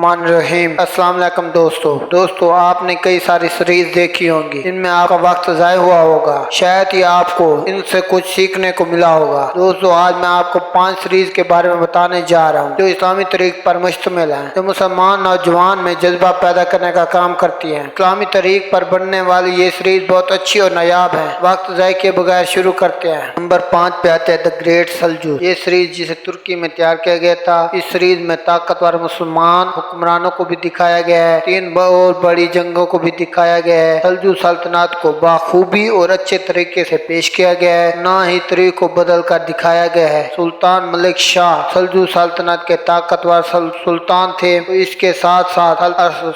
रहीम। अस्सलाम वालेकुम दोस्तों आपने कई सारी सीरीज देखी होंगी, इनमें आपका वक्त ज़ाय हुआ होगा, शायद ही आपको इनसे कुछ सीखने को मिला होगा। दोस्तों आज मैं आपको 5 सीरीज के बारे में बताने जा रहा हूँ जो इस्लामी तरीक पर मुश्तमिल है, जो मुसलमान नौजवान में जज्बा पैदा करने का काम करती है। इस्लामी तरीक पर बनने वाली ये सीरीज बहुत अच्छी और नायाब है। वक्त ज़ाय के बगैर शुरू करते हैं। नंबर 5 पे आते हैं द ग्रेट सल्जूक। ये सीरीज जिसे तुर्की में तैयार किया गया था। इस सीरीज में ताकतवर मुसलमान हुक्मरानों को भी दिखाया गया है, 3 और बड़ी जंगों को भी दिखाया गया है। सल्जूक सल्तनत को बाखूबी और अच्छे तरीके से पेश किया गया है, ना ही तरीक को बदल कर दिखाया गया है। सुल्तान मलिक शाह सल्जूक सल्तनत के ताकतवर सुल्तान थे, तो इसके साथ साथ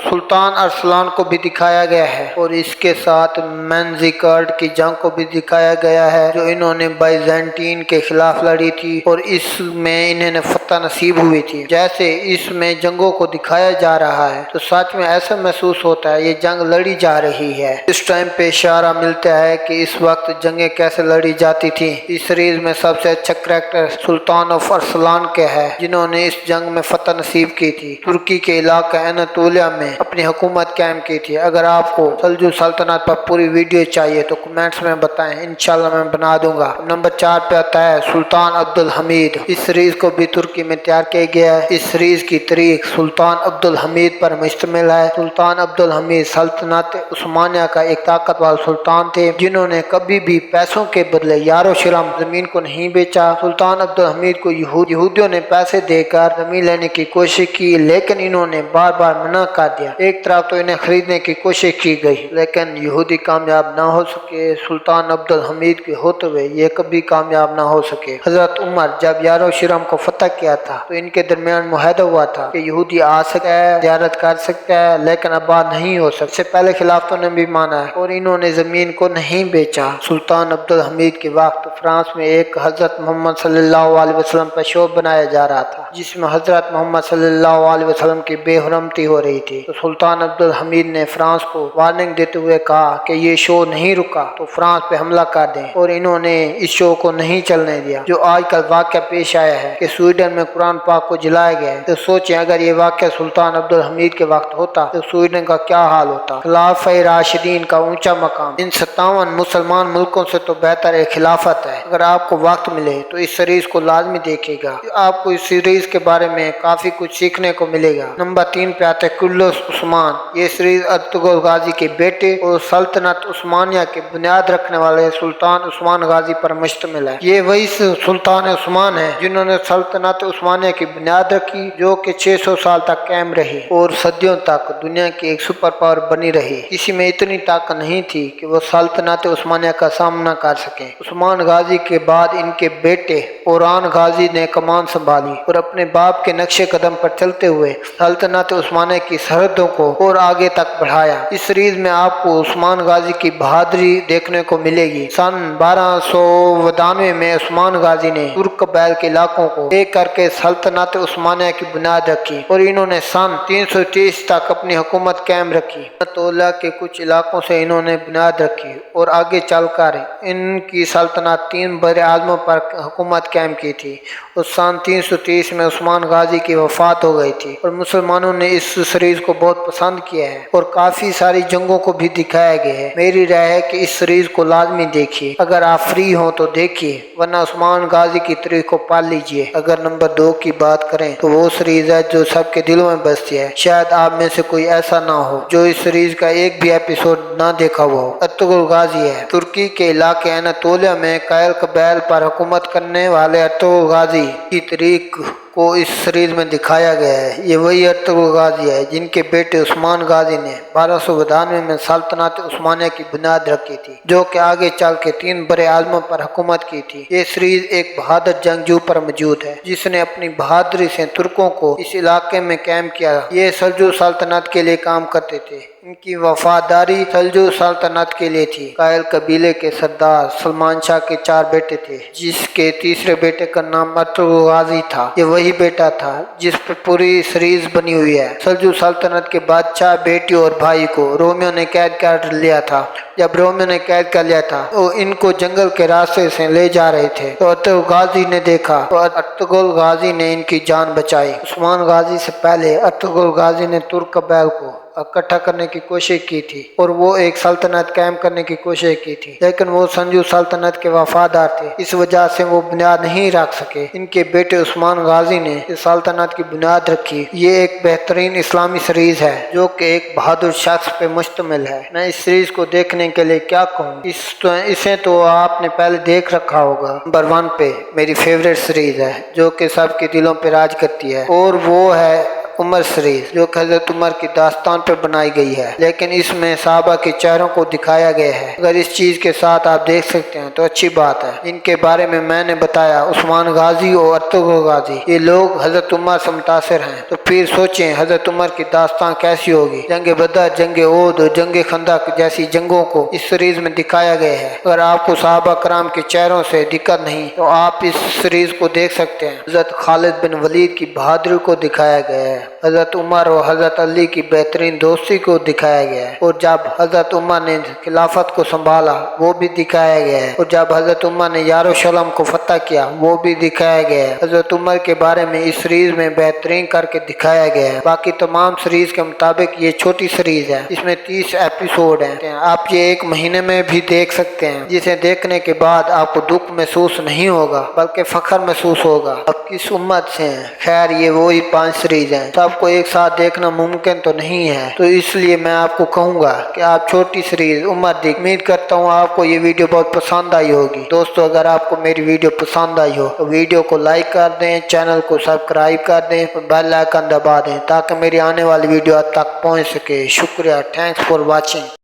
सुल्तान अरसलान को भी दिखाया गया है और इसके साथ मैंजिकर्ड की जंग को भी दिखाया गया है जो इन्होंने बाइजेंटीन के खिलाफ लड़ी थी और इसमें इन्हें फतह नसीब हुई थी। जैसे इसमें जंगों को दिखाया जा रहा है तो सच में ऐसा महसूस होता है ये जंग लड़ी जा रही है। इस टाइम पे इशारा मिलता है कि इस वक्त जंगें कैसे लड़ी जाती थी। इस सीरीज में सबसे अच्छा करैक्टर सुल्तान ऑफ अरसलान के है, जिन्होंने इस जंग में फतह नसीब की थी। तुर्की के इलाका एनातोलिया में अपनी हुकूमत कायम की थी। अगर आपको सल्जूक सल्तनत पर पूरी वीडियो चाहिए तो कमेंट्स में बताएं, इंशाल्लाह मैं बना दूंगा। नंबर 4 पे आता है सुल्तान अब्दुल हमीद। इस सीरीज को भी तुर्की में तैयार किया गया है। इस सीरीज की तारीख सुल्तान अब्दुल हमीद पर मुश्तमिल है। सुल्तान अब्दुल हमीद सल्तनत उस्मानिया का एक ताकतवर सुल्तान थे, जिन्होंने कभी भी पैसों के बदले यारो शिरम जमीन को नहीं बेचा। सुल्तान अब्दुल हमीद को यहूदियों ने पैसे देकर जमीन लेने की कोशिश की, लेकिन इन्होंने बार बार मना कर दिया। एक तरफ तो इन्हें खरीदने की कोशिश की गई, लेकिन यहूदी कामयाब न हो सके। सुल्तान अब्दुल हमीद के होते हुए ये कभी कामयाब न हो सके। हजरत उमर जब यारो शिरम को फतह किया था तो इनके दरमियान मुआहदा हुआ था कि यहूदी आ सकता है, ज़ियारत कर सकता है, लेकिन आबाद नहीं हो सकता। इससे पहले खिलाफतों ने भी माना है और इन्होंने जमीन को नहीं बेचा। सुल्तान अब्दुल हमीद के वक्त फ्रांस में एक हजरत मोहम्मद सल्लल्लाहु अलैहि वसल्लम पर शो बनाया जा रहा था, जिसमें हजरत मोहम्मद सल्लल्लाहु अलैहि वसल्लम की बेहुरमती हो रही थी। तो सुल्तान अब्दुल हमीद ने फ्रांस को वार्निंग देते हुए कहा कि ये शो नहीं रुका तो फ्रांस पे हमला कर दें, और इन्होंने इस शो को नहीं चलने दिया। जो आजकल वाक़या पेश आया है कि स्वीडन में कुरान पाक को जलाया गया है, तो सोचें अगर ये वाक़या सुल्तान अब्दुल हमीद के वक्त होता तो स्वीडन का क्या हाल होता। खिलाफत राशिदीन का ऊंचा मकाम इन 57 मुसलमान मुल्कों से तो बेहतर एक खिलाफत है। अगर आपको वक्त मिले तो इस सीरीज को लाजमी देखिएगा, आपको इस सीरीज के बारे में काफी कुछ सीखने को मिलेगा। नंबर 3 पे आते कुल्लुस उस्मान। ये सीरीज अर्तुगरुल गाजी के बेटे और सल्तनत उस्मानिया के बुनियाद रखने वाले सुल्तान उस्मान गाजी पर मुश्तमिल है। ये वही सुल्तान उस्मान है जिन्होंने सल्तनत उस्मानिया की बुनियाद रखी, जो कि 600 साल तक कायम रही और सदियों तक दुनिया की एक सुपर पावर बनी रही। किसी में इतनी ताकत नहीं थी कि वो सल्तनत उस्मानिया का सामना कर सके। उस्मान गाजी के बाद इनके बेटे ओरान गाजी ने कमान संभाली और अपने बाप के नक्शे कदम पर चलते हुए सल्तनत उस्मानिया की सरहदों को और आगे तक बढ़ाया। इस सीरीज में आपको उस्मान गाजी की बहादुरी देखने को मिलेगी। सन 1292 में उस्मान गाजी ने तुर्क बैल के इलाकों को एक करके सल्तनत उस्मानिया की बुनियाद रखी और इन्होंने सन 330 तक अपनी हुकूमत कायम रखी। अनातोलिया के कुछ इलाकों से इन्होंने बुनियाद रखी और आगे चलकर इनकी सल्तनत 3 बड़े आज़मों पर हुकूमत कायम की थी। उस सन 330 में उस्मान गाजी की वफात हो गई थी और मुसलमानों ने इस सीरीज को बहुत पसंद किया है और काफ़ी सारी जंगों को भी दिखाया गया है। मेरी राय है कि इस सीरीज को लाजमी देखिए। अगर आप फ्री हो तो देखिए, वरना उस्मान गाजी की तारीख को पढ़ लीजिए। अगर नंबर 2 की बात करें तो वो सीरीज है जो सबके दिलों में बसती है। शायद आप में से कोई ऐसा ना हो जो इस सीरीज का एक भी एपिसोड ना देखा हुआ हो। अर्तुगरुल गाजी है। तुर्की के इलाके एनातोलिया में कायल कबैल पर हुकूमत करने वाले अर्तुगरुल गाजी की तारीख को इस सीरीज में दिखाया गया है। ये वही अर्तुगरुल गाजी है जिनके बेटे उस्मान गाजी ने 1292 में सल्तनत उस्मानिया की बुनियाद रखी थी, जो कि आगे चल के 3 बड़े आज़मों पर हुकूमत की थी। ये सीरीज एक बहादुर जंगजू पर मौजूद है जिसने अपनी बहादुरी से तुर्कों को इस इलाके में कायम किया। ये सल्जूक सल्तनत के लिए काम करते थे। इनकी वफादारी सल्जूक सल्तनत के लिए थी। कायल कबीले के सरदार सलमान शाह के 4 बेटे थे, जिसके तीसरे बेटे का नाम अर्तुगरुल गाजी था। ये वही बेटा था जिस पर पूरी सीरीज बनी हुई है। सल्जूक सल्तनत के बादशाह बेटी और भाई को रोमियो ने कैद कर लिया था। जब रोमियो ने कैद कर लिया था तो इनको जंगल के रास्ते से ले जा रहे थे, तो अर्तुगरुल गाजी ने देखा तो अर्तुगरुल गाजी ने इनकी जान बचाई। उस्मान गाजी से पहले अर्तुगरुल गाजी ने तुर्क कबाइल को इकट्ठा करने की कोशिश की थी और वो एक सल्तनत कायम करने की कोशिश की थी, लेकिन वो सल्जूक सल्तनत के वफादार थे। इस वजह से वो बुनियाद नहीं रख सके। इनके बेटे उस्मान गाजी ने इस सल्तनत की बुनियाद रखी। ये एक बेहतरीन इस्लामी सीरीज है जो कि एक बहादुर शख्स पे मुश्तमिल है। मैं इस सीरीज को देखने के लिए क्या कहूँ, इसे तो आपने पहले देख रखा होगा। नंबर 1 पे मेरी फेवरेट सीरीज है जो कि सबके दिलों पे राज करती है, और वो है उमर सीरीज, जो हजरत उमर की दास्तान पर बनाई गई है, लेकिन इसमें सहाबा के चेहरों को दिखाया गया है। अगर इस चीज के साथ आप देख सकते हैं तो अच्छी बात है। इनके बारे में मैंने बताया, उस्मान गाजी और अर्तुगरुल गाजी, ये लोग हजरत उमर से मुतासिर हैं। तो फिर सोचें हजरत उमर की दास्तान कैसी होगी। जंग बदर, जंग ओहद और जंग खंदक जैसी जंगों को इस सीरीज में दिखाया गया है। अगर आपको सहाबा कराम के चेहरों से दिक्कत नहीं तो आप इस सीरीज को देख सकते हैं। हजरत खालिद बिन वलीद की बहादुरी को दिखाया गया है। हजरत उमर और हजरत अली की बेहतरीन दोस्ती को दिखाया गया है, और जब हजरत उमर ने खिलाफत को संभाला वो भी दिखाया गया है, और जब हजरत उमर ने यरूशलेम को फतह किया वो भी दिखाया गया है। हजरत उमर के बारे में इस सीरीज में बेहतरीन करके दिखाया गया है। बाकी तमाम सीरीज के मुताबिक ये छोटी सीरीज है, इसमें 30 एपिसोड हैं। आप ये 1 महीने में भी देख सकते हैं, जिसे देखने के बाद आपको दुख महसूस नहीं होगा बल्कि फख्र महसूस होगा। अब किस उम्मत से हैं। खैर, ये वही 5 सीरीज हैं। सबको एक साथ देखना मुमकिन तो नहीं है, तो इसलिए मैं आपको कहूंगा कि आप छोटी सीरीज उमर देख। उम्मीद करता हूँ आपको ये वीडियो बहुत पसंद आई होगी। दोस्तों, अगर आपको मेरी वीडियो पसंद आई हो तो वीडियो को लाइक कर दें, चैनल को सब्सक्राइब कर दें, बेल आइकन दबा दें ताकि मेरी आने वाली वीडियो आप तक पहुँच सके। शुक्रिया। Thanks for watching.